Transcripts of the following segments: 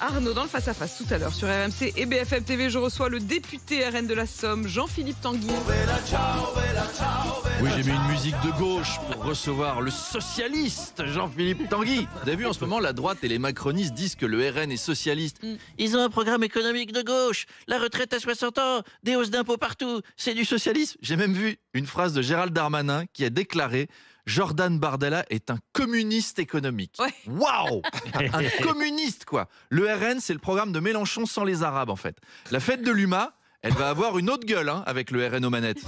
Arnaud dans le face-à-face tout à l'heure sur RMC et BFM TV. Je reçois le député RN de la Somme, Jean-Philippe Tanguy. Oui, j'ai mis une musique de gauche pour recevoir le socialiste Jean-Philippe Tanguy. Vous avez vu, en ce moment, la droite et les macronistes disent que le RN est socialiste. Ils ont un programme économique de gauche, la retraite à 60 ans, des hausses d'impôts partout, c'est du socialisme. J'ai même vu une phrase de Gérald Darmanin qui a déclaré « Jordan Bardella est un communiste économique ». Ouais. Waouh. Un communiste, quoi. Le RN, c'est le programme de Mélenchon sans les Arabes, en fait. La fête de l'UMA, elle va avoir une autre gueule avec le RN aux manettes.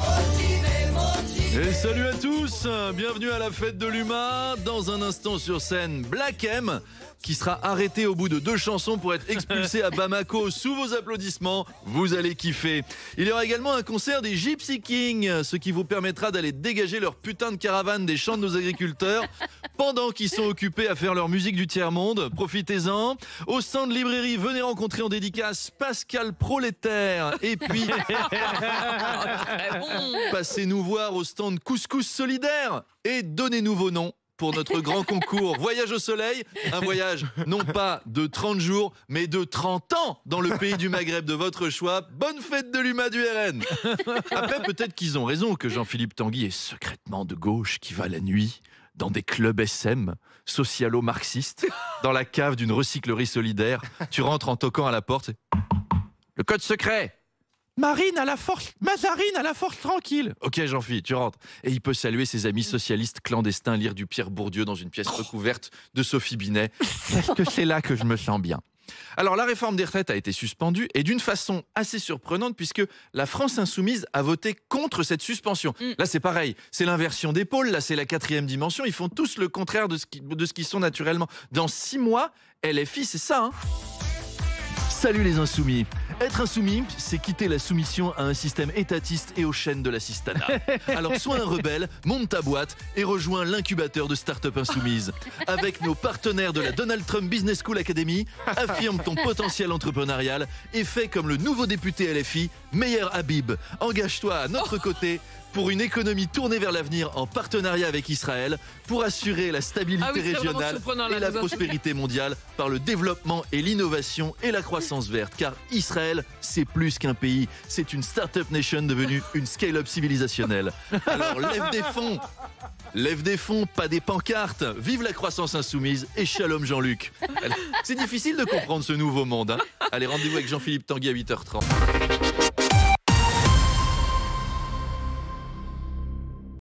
Et salut à tous, bienvenue à la fête de l'UMA. Dans un instant sur scène, Black M, qui sera arrêté au bout de 2 chansons pour être expulsé à Bamako sous vos applaudissements. Vous allez kiffer. Il y aura également un concert des Gypsy Kings, ce qui vous permettra d'aller dégager leur putain de caravane des champs de nos agriculteurs pendant qu'ils sont occupés à faire leur musique du tiers-monde. Profitez-en. Au stand librairie, venez rencontrer en dédicace Pascal Prolétaire. Et puis, passez-nous voir au stand Couscous Solidaire et donnez-nous vos noms pour notre grand concours Voyage au Soleil, un voyage non pas de 30 jours, mais de 30 ans dans le pays du Maghreb de votre choix. Bonne fête de l'UMA du RN. Après, peut-être qu'ils ont raison, que Jean-Philippe Tanguy est secrètement de gauche, qui va la nuit dans des clubs SM, socialo-marxistes, dans la cave d'une recyclerie solidaire. Tu rentres en toquant à la porte. Le code secret. Mazarine à la force tranquille. Ok Jean-Philippe, tu rentres. Et il peut saluer ses amis socialistes clandestins, lire du Pierre Bourdieu dans une pièce recouverte de Sophie Binet. Est-ce que c'est là que je me sens bien? Alors la réforme des retraites a été suspendue et d'une façon assez surprenante puisque la France Insoumise a voté contre cette suspension. Là c'est pareil, c'est l'inversion des pôles, là c'est la 4e dimension, ils font tous le contraire de ce qu'ils sont naturellement. Dans 6 mois, LFI c'est ça Salut les insoumis. Être insoumis, c'est quitter la soumission à un système étatiste et aux chaînes de l'assistanat. Alors sois un rebelle, monte ta boîte et rejoins l'incubateur de start-up insoumise. Avec nos partenaires de la Donald Trump Business School Academy, affirme ton potentiel entrepreneurial et fais comme le nouveau député LFI, Meyer Habib. Engage-toi à notre côté pour une économie tournée vers l'avenir en partenariat avec Israël, pour assurer la stabilité régionale et la prospérité mondiale par le développement et l'innovation et la croissance verte. Car Israël, c'est plus qu'un pays, c'est une start-up nation devenue une scale-up civilisationnelle. Alors lève des fonds, pas des pancartes. Vive la croissance insoumise et shalom Jean-Luc. C'est difficile de comprendre ce nouveau monde. Allez, rendez-vous avec Jean-Philippe Tanguy à 8h30.